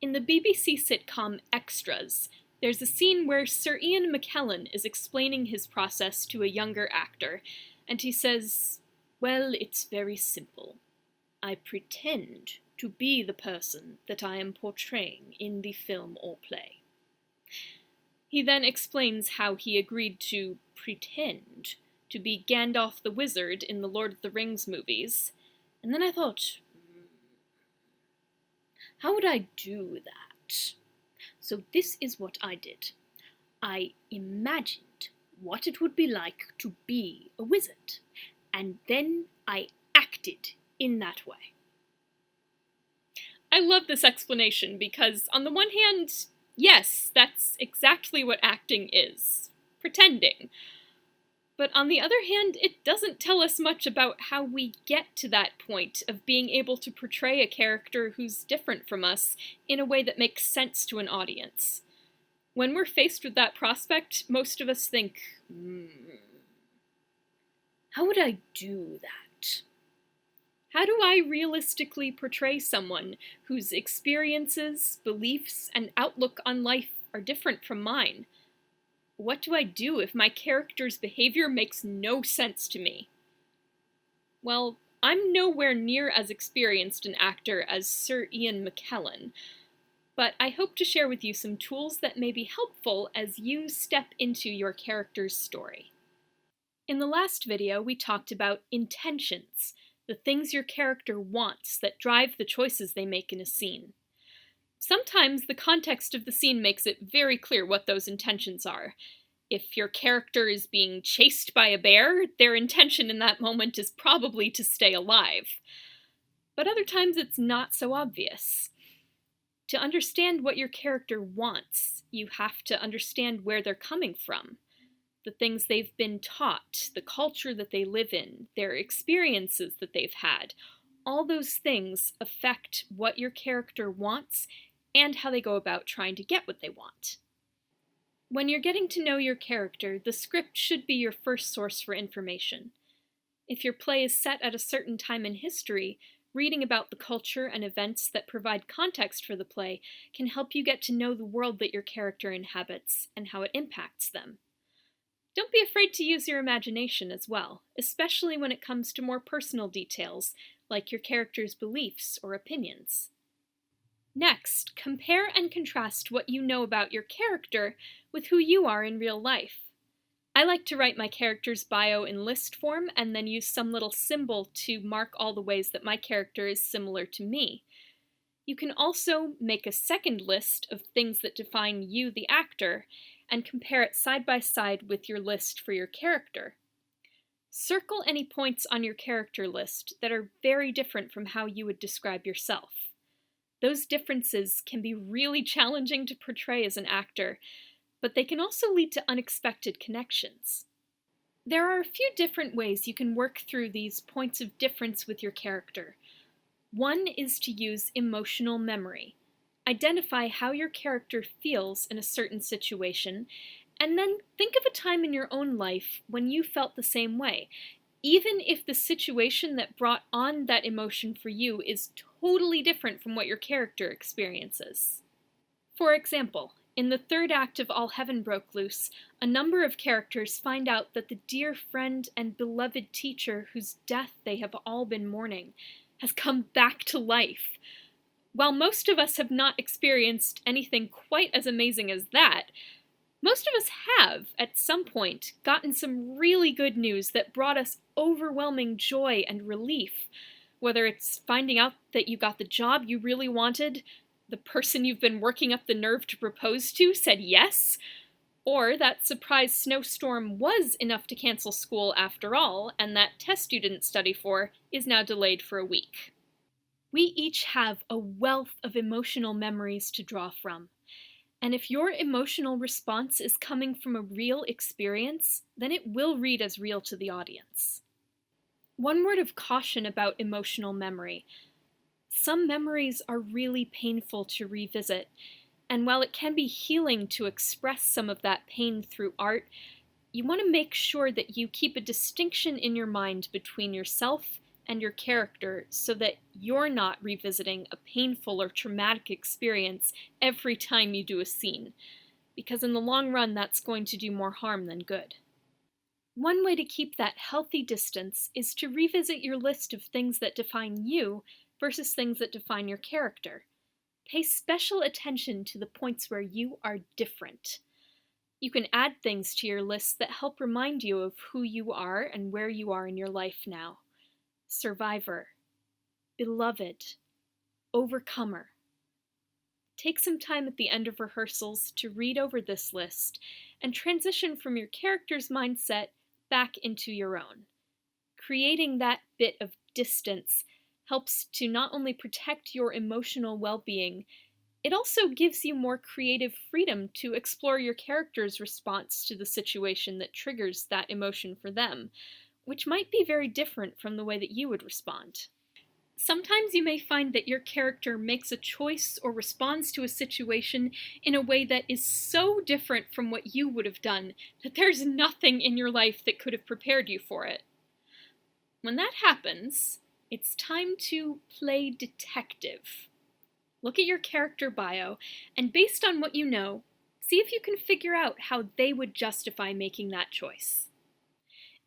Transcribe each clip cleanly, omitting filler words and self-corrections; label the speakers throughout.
Speaker 1: In the BBC sitcom Extras, there's a scene where Sir Ian McKellen is explaining his process to a younger actor, and he says, "Well, it's very simple. I pretend to be the person that I am portraying in the film or play." He then explains how he agreed to pretend to be Gandalf the Wizard in the Lord of the Rings movies, and then I thought, how would I do that? So this is what I did. I imagined what it would be like to be a wizard, and then I acted in that way. I love this explanation because, on the one hand, yes, that's exactly what acting is. Pretending. But on the other hand, it doesn't tell us much about how we get to that point of being able to portray a character who's different from us in a way that makes sense to an audience. When we're faced with that prospect, most of us think, how would I do that? How do I realistically portray someone whose experiences, beliefs, and outlook on life are different from mine? What do I do if my character's behavior makes no sense to me? Well, I'm nowhere near as experienced an actor as Sir Ian McKellen, but I hope to share with you some tools that may be helpful as you step into your character's story. In the last video, we talked about intentions, the things your character wants that drive the choices they make in a scene. Sometimes the context of the scene makes it very clear what those intentions are. If your character is being chased by a bear, their intention in that moment is probably to stay alive. But other times it's not so obvious. To understand what your character wants, you have to understand where they're coming from. The things they've been taught, the culture that they live in, their experiences that they've had. All those things affect what your character wants and how they go about trying to get what they want. When you're getting to know your character, the script should be your first source for information. If your play is set at a certain time in history, reading about the culture and events that provide context for the play can help you get to know the world that your character inhabits and how it impacts them. Don't be afraid to use your imagination as well, especially when it comes to more personal details, like your character's beliefs or opinions. Next, compare and contrast what you know about your character with who you are in real life. I like to write my character's bio in list form and then use some little symbol to mark all the ways that my character is similar to me. You can also make a second list of things that define you, the actor, and compare it side by side with your list for your character. Circle any points on your character list that are very different from how you would describe yourself. Those differences can be really challenging to portray as an actor, but they can also lead to unexpected connections. There are a few different ways you can work through these points of difference with your character. One is to use emotional memory. Identify how your character feels in a certain situation, and then think of a time in your own life when you felt the same way, even if the situation that brought on that emotion for you is totally different from what your character experiences. For example, in the third act of All Heaven Broke Loose, a number of characters find out that the dear friend and beloved teacher whose death they have all been mourning has come back to life. While most of us have not experienced anything quite as amazing as that, most of us have, at some point, gotten some really good news that brought us overwhelming joy and relief. Whether it's finding out that you got the job you really wanted, the person you've been working up the nerve to propose to said yes, or that surprise snowstorm was enough to cancel school after all, and that test you didn't study for is now delayed for a week. We each have a wealth of emotional memories to draw from. And if your emotional response is coming from a real experience, then it will read as real to the audience. One word of caution about emotional memory. Some memories are really painful to revisit, and while it can be healing to express some of that pain through art, you want to make sure that you keep a distinction in your mind between yourself and your character so that you're not revisiting a painful or traumatic experience every time you do a scene, because in the long run, that's going to do more harm than good. One way to keep that healthy distance is to revisit your list of things that define you versus things that define your character. Pay special attention to the points where you are different. You can add things to your list that help remind you of who you are and where you are in your life now. Survivor, beloved, overcomer. Take some time at the end of rehearsals to read over this list and transition from your character's mindset back into your own. Creating that bit of distance helps to not only protect your emotional well-being, it also gives you more creative freedom to explore your character's response to the situation that triggers that emotion for them, which might be very different from the way that you would respond. Sometimes you may find that your character makes a choice or responds to a situation in a way that is so different from what you would have done that there's nothing in your life that could have prepared you for it. When that happens, it's time to play detective. Look at your character bio, and based on what you know, see if you can figure out how they would justify making that choice.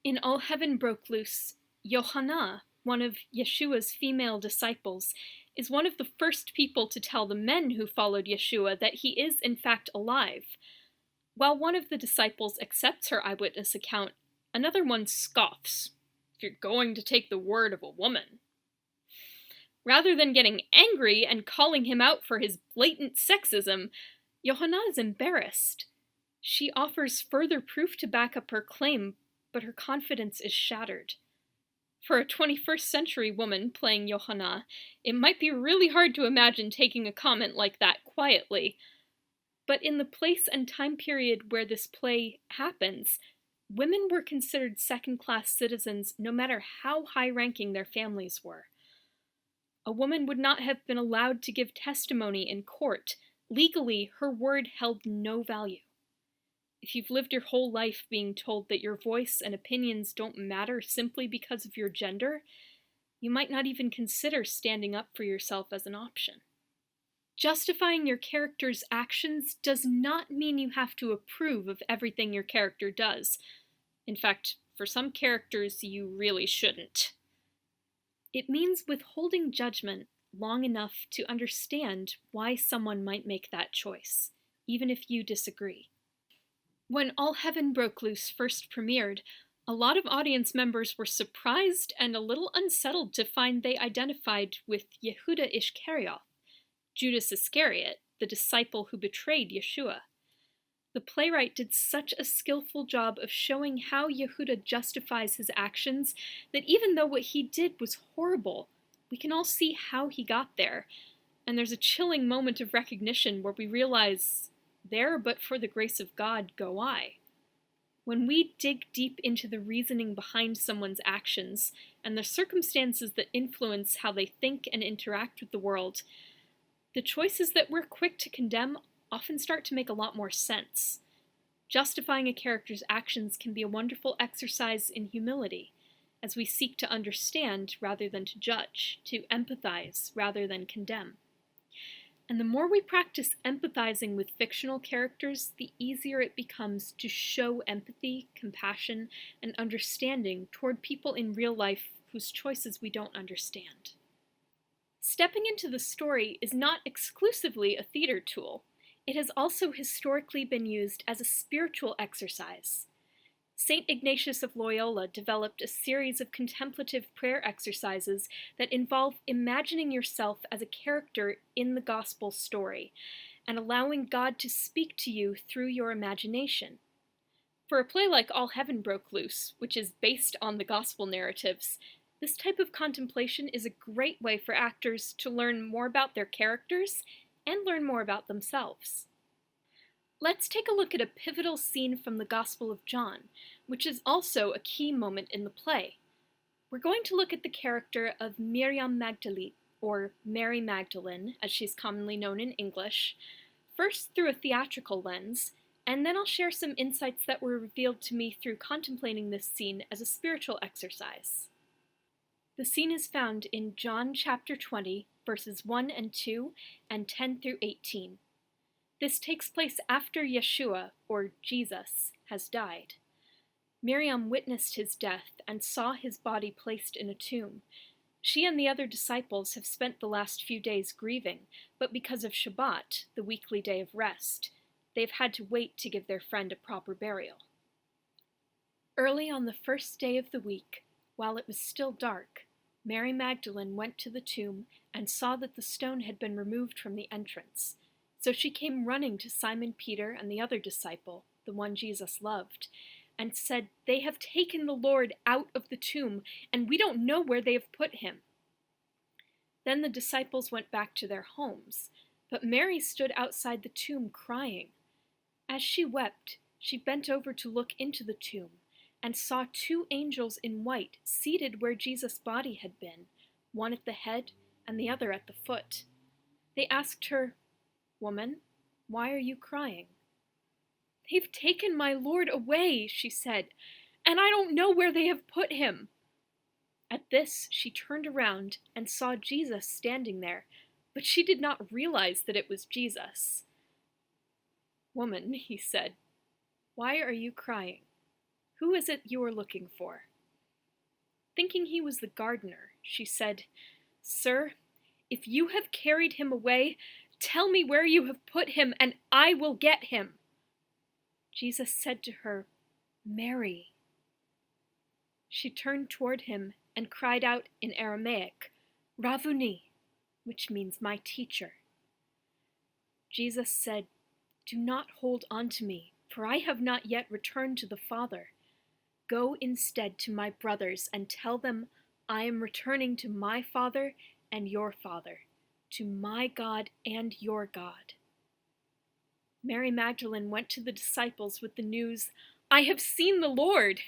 Speaker 1: In All Heaven Broke Loose, Johanna, one of Yeshua's female disciples, is one of the first people to tell the men who followed Yeshua that he is in fact alive. While one of the disciples accepts her eyewitness account, another one scoffs. If you're going to take the word of a woman. Rather than getting angry and calling him out for his blatant sexism, Johanna is embarrassed. She offers further proof to back up her claim, but her confidence is shattered. For a 21st century woman playing Johanna, it might be really hard to imagine taking a comment like that quietly. But in the place and time period where this play happens, women were considered second-class citizens no matter how high-ranking their families were. A woman would not have been allowed to give testimony in court. Legally, her word held no value. If you've lived your whole life being told that your voice and opinions don't matter simply because of your gender, you might not even consider standing up for yourself as an option. Justifying your character's actions does not mean you have to approve of everything your character does. In fact, for some characters, you really shouldn't. It means withholding judgment long enough to understand why someone might make that choice, even if you disagree. When All Heaven Broke Loose first premiered, a lot of audience members were surprised and a little unsettled to find they identified with Yehuda Ishkarioth, Judas Iscariot, the disciple who betrayed Yeshua. The playwright did such a skillful job of showing how Yehuda justifies his actions that even though what he did was horrible, we can all see how he got there. And there's a chilling moment of recognition where we realize, there but for the grace of God go I. When we dig deep into the reasoning behind someone's actions and the circumstances that influence how they think and interact with the world, the choices that we're quick to condemn often start to make a lot more sense. Justifying a character's actions can be a wonderful exercise in humility, as we seek to understand rather than to judge, to empathize rather than condemn. And the more we practice empathizing with fictional characters, the easier it becomes to show empathy, compassion, and understanding toward people in real life whose choices we don't understand. Stepping into the story is not exclusively a theater tool. It has also historically been used as a spiritual exercise. St. Ignatius of Loyola developed a series of contemplative prayer exercises that involve imagining yourself as a character in the gospel story and allowing God to speak to you through your imagination. For a play like All Heaven Broke Loose, which is based on the gospel narratives, this type of contemplation is a great way for actors to learn more about their characters and learn more about themselves. Let's take a look at a pivotal scene from the Gospel of John, which is also a key moment in the play. We're going to look at the character of Miriam Magdalene, or Mary Magdalene, as she's commonly known in English, first through a theatrical lens, and then I'll share some insights that were revealed to me through contemplating this scene as a spiritual exercise. The scene is found in John chapter 20, verses 1 and 2, and 10 through 18. This takes place after Yeshua, or Jesus, has died. Miriam witnessed his death and saw his body placed in a tomb. She and the other disciples have spent the last few days grieving, but because of Shabbat, the weekly day of rest, they've had to wait to give their friend a proper burial. Early on the first day of the week, while it was still dark, Mary Magdalene went to the tomb and saw that the stone had been removed from the entrance. So she came running to Simon Peter and the other disciple, the one Jesus loved, and said, "They have taken the Lord out of the tomb, and we don't know where they have put him." Then the disciples went back to their homes, but Mary stood outside the tomb crying. As she wept, she bent over to look into the tomb, and saw two angels in white seated where Jesus' body had been, one at the head and the other at the foot. They asked her, "Woman, why are you crying?" "They've taken my Lord away," she said, "and I don't know where they have put him." At this, she turned around and saw Jesus standing there, but she did not realize that it was Jesus. "Woman," he said, "why are you crying? Who is it you are looking for?" Thinking he was the gardener, she said, "Sir, if you have carried him away, tell me where you have put him, and I will get him." Jesus said to her, "Mary." She turned toward him and cried out in Aramaic, "Ravuni," which means "my teacher." Jesus said, "Do not hold on to me, for I have not yet returned to the Father. Go instead to my brothers and tell them I am returning to my Father and your Father, to my God and your God." Mary Magdalene went to the disciples with the news, "I have seen the Lord,"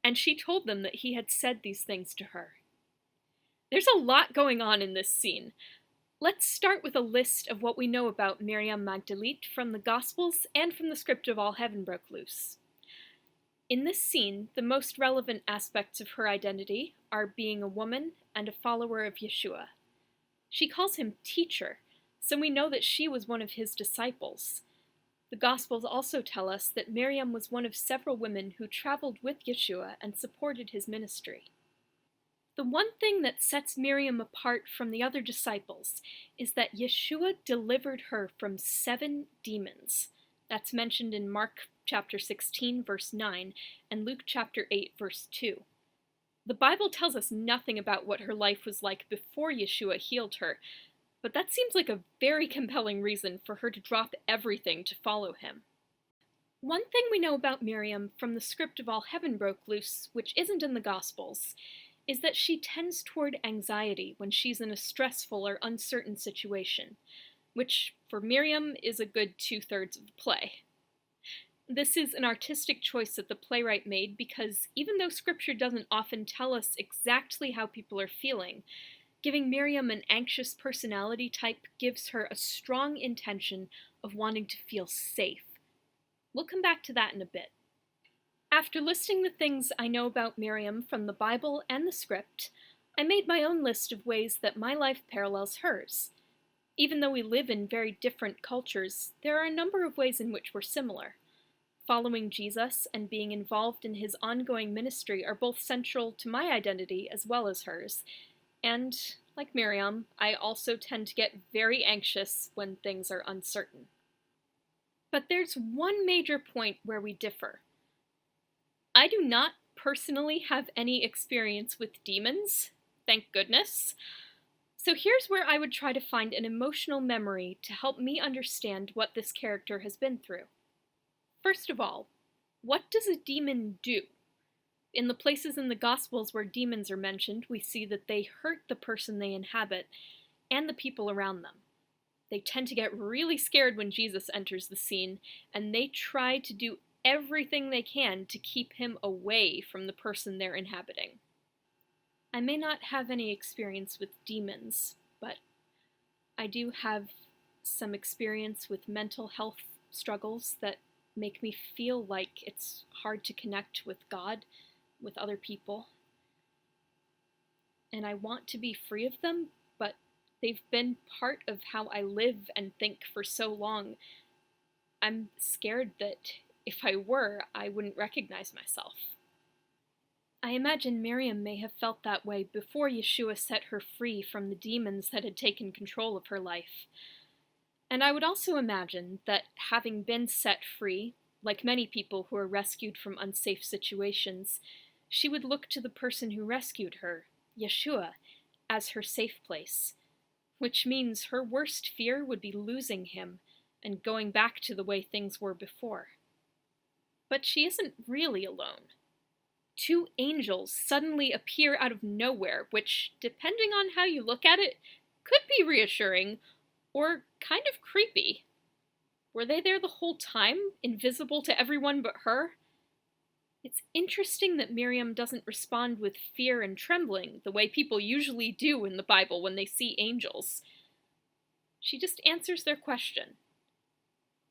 Speaker 1: and she told them that he had said these things to her. There's a lot going on in this scene. Let's start with a list of what we know about Miriam Magdalene from the Gospels and from the script of All Heaven Broke Loose. In this scene, the most relevant aspects of her identity are being a woman and a follower of Yeshua. She calls him teacher, so we know that she was one of his disciples. The Gospels also tell us that Miriam was one of several women who traveled with Yeshua and supported his ministry. The one thing that sets Miriam apart from the other disciples is that Yeshua delivered her from 7 demons. That's mentioned in Mark chapter 16, verse 9, and Luke chapter 8, verse 2. The Bible tells us nothing about what her life was like before Yeshua healed her, but that seems like a very compelling reason for her to drop everything to follow him. One thing we know about Miriam from the script of All Heaven Broke Loose, which isn't in the Gospels, is that she tends toward anxiety when she's in a stressful or uncertain situation, which, for Miriam, is a good 2/3 of the play. This is an artistic choice that the playwright made because even though scripture doesn't often tell us exactly how people are feeling, giving Miriam an anxious personality type gives her a strong intention of wanting to feel safe. We'll come back to that in a bit. After listing the things I know about Miriam from the Bible and the script, I made my own list of ways that my life parallels hers. Even though we live in very different cultures, there are a number of ways in which we're similar. Following Jesus and being involved in his ongoing ministry are both central to my identity as well as hers. And, like Miriam, I also tend to get very anxious when things are uncertain. But there's one major point where we differ. I do not personally have any experience with demons, thank goodness. So here's where I would try to find an emotional memory to help me understand what this character has been through. First of all, what does a demon do? In the places in the Gospels where demons are mentioned, we see that they hurt the person they inhabit and the people around them. They tend to get really scared when Jesus enters the scene, and they try to do everything they can to keep him away from the person they're inhabiting. I may not have any experience with demons, but I do have some experience with mental health struggles that make me feel like it's hard to connect with God, with other people. and I want to be free of them, but they've been part of how I live and think for so long. I'm scared that if I were, I wouldn't recognize myself. I imagine Miriam may have felt that way before Yeshua set her free from the demons that had taken control of her life. And I would also imagine that having been set free, like many people who are rescued from unsafe situations, she would look to the person who rescued her, Yeshua, as her safe place, which means her worst fear would be losing him and going back to the way things were before. But she isn't really alone. Two angels suddenly appear out of nowhere, which, depending on how you look at it, could be reassuring or kind of creepy. Were they there the whole time, invisible to everyone but her? It's interesting that Miriam doesn't respond with fear and trembling the way people usually do in the Bible when they see angels. She just answers their question.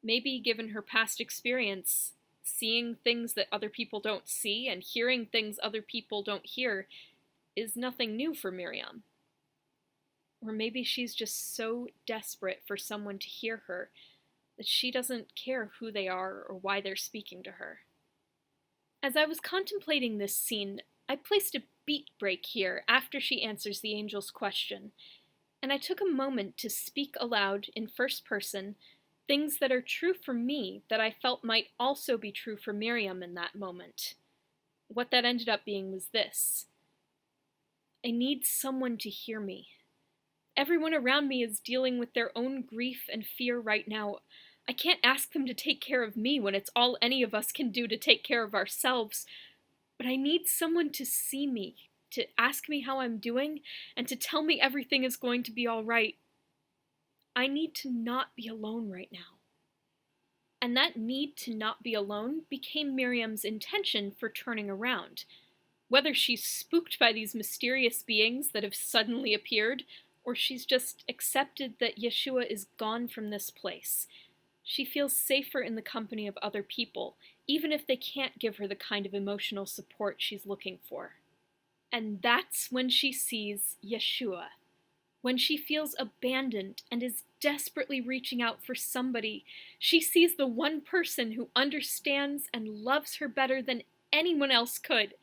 Speaker 1: Maybe, given her past experience, seeing things that other people don't see and hearing things other people don't hear is nothing new for Miriam. Or maybe she's just so desperate for someone to hear her that she doesn't care who they are or why they're speaking to her. As I was contemplating this scene, I placed a beat break here after she answers the angel's question, and I took a moment to speak aloud in first person things that are true for me that I felt might also be true for Miriam in that moment. What that ended up being was this: I need someone to hear me. Everyone around me is dealing with their own grief and fear right now. I can't ask them to take care of me when it's all any of us can do to take care of ourselves. But I need someone to see me, to ask me how I'm doing, and to tell me everything is going to be all right. I need to not be alone right now. And that need to not be alone became Miriam's intention for turning around. Whether she's spooked by these mysterious beings that have suddenly appeared, or she's just accepted that Yeshua is gone from this place, she feels safer in the company of other people, even if they can't give her the kind of emotional support she's looking for. And that's when she sees Yeshua. When she feels abandoned and is desperately reaching out for somebody, she sees the one person who understands and loves her better than anyone else could.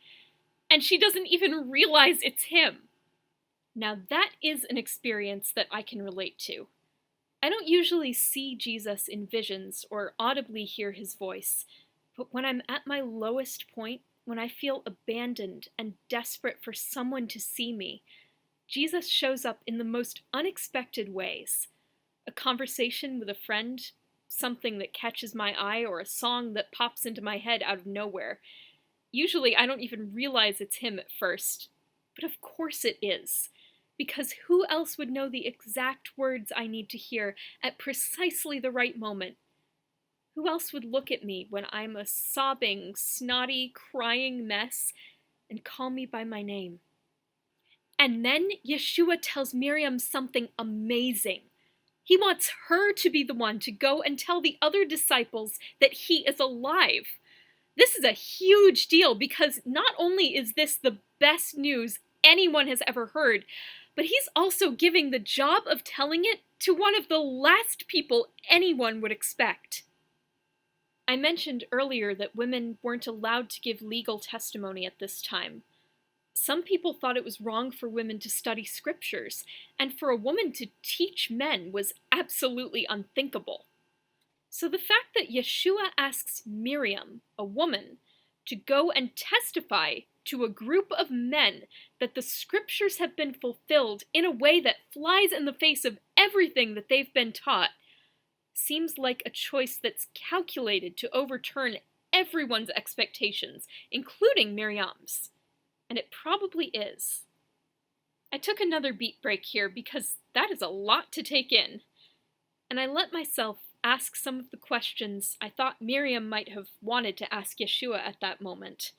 Speaker 1: And she doesn't even realize it's him. Now that is an experience that I can relate to. I don't usually see Jesus in visions or audibly hear his voice, but when I'm at my lowest point, when I feel abandoned and desperate for someone to see me, Jesus shows up in the most unexpected ways. A conversation with a friend, something that catches my eye, or a song that pops into my head out of nowhere. Usually I don't even realize it's him at first, but of course it is. Because who else would know the exact words I need to hear at precisely the right moment? Who else would look at me when I'm a sobbing, snotty, crying mess and call me by my name? And then Yeshua tells Miriam something amazing. He wants her to be the one to go and tell the other disciples that he is alive. This is a huge deal because not only is this the best news anyone has ever heard, but he's also giving the job of telling it to one of the last people anyone would expect. I mentioned earlier that women weren't allowed to give legal testimony at this time. Some people thought it was wrong for women to study scriptures, and for a woman to teach men was absolutely unthinkable. So the fact that Yeshua asks Miriam, a woman, to go and testify to a group of men that the scriptures have been fulfilled in a way that flies in the face of everything that they've been taught seems like a choice that's calculated to overturn everyone's expectations, including Miriam's. And it probably is. I took another beat break here because that is a lot to take in, and I let myself ask some of the questions I thought Miriam might have wanted to ask Yeshua at that moment.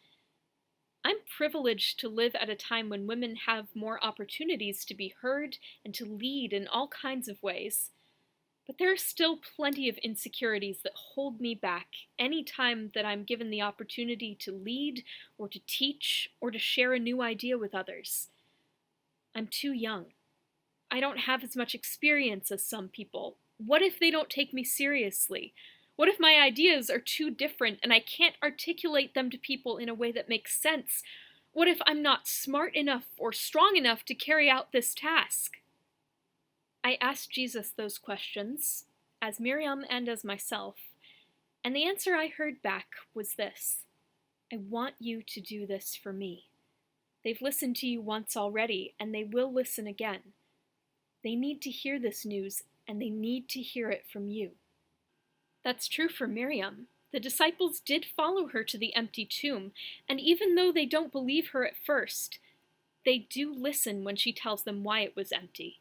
Speaker 1: I'm privileged to live at a time when women have more opportunities to be heard and to lead in all kinds of ways. But there are still plenty of insecurities that hold me back any time that I'm given the opportunity to lead or to teach or to share a new idea with others. I'm too young. I don't have as much experience as some people. What if they don't take me seriously? What if my ideas are too different and I can't articulate them to people in a way that makes sense? What if I'm not smart enough or strong enough to carry out this task? I asked Jesus those questions, as Miriam and as myself, and the answer I heard back was this: I want you to do this for me. They've listened to you once already, and they will listen again. They need to hear this news, and they need to hear it from you. That's true for Miriam. The disciples did follow her to the empty tomb, and even though they don't believe her at first, they do listen when she tells them why it was empty.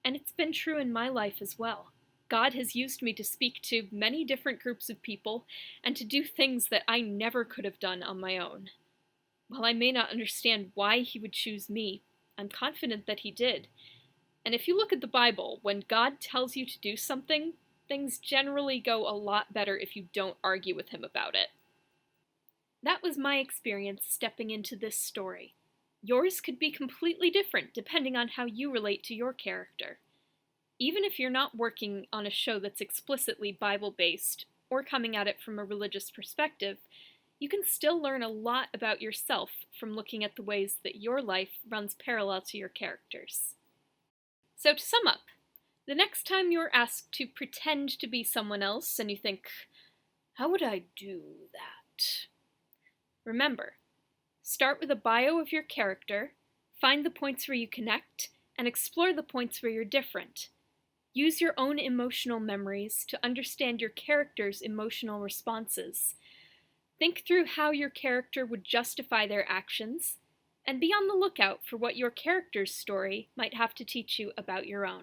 Speaker 1: And it's been true in my life as well. God has used me to speak to many different groups of people and to do things that I never could have done on my own. While I may not understand why he would choose me, I'm confident that he did. And if you look at the Bible, when God tells you to do something, things generally go a lot better if you don't argue with him about it. That was my experience stepping into this story. Yours could be completely different depending on how you relate to your character. Even if you're not working on a show that's explicitly Bible-based or coming at it from a religious perspective, you can still learn a lot about yourself from looking at the ways that your life runs parallel to your characters. So to sum up, the next time you're asked to pretend to be someone else and you think, how would I do that? Remember, start with a bio of your character, find the points where you connect, and explore the points where you're different. Use your own emotional memories to understand your character's emotional responses. Think through how your character would justify their actions, and be on the lookout for what your character's story might have to teach you about your own.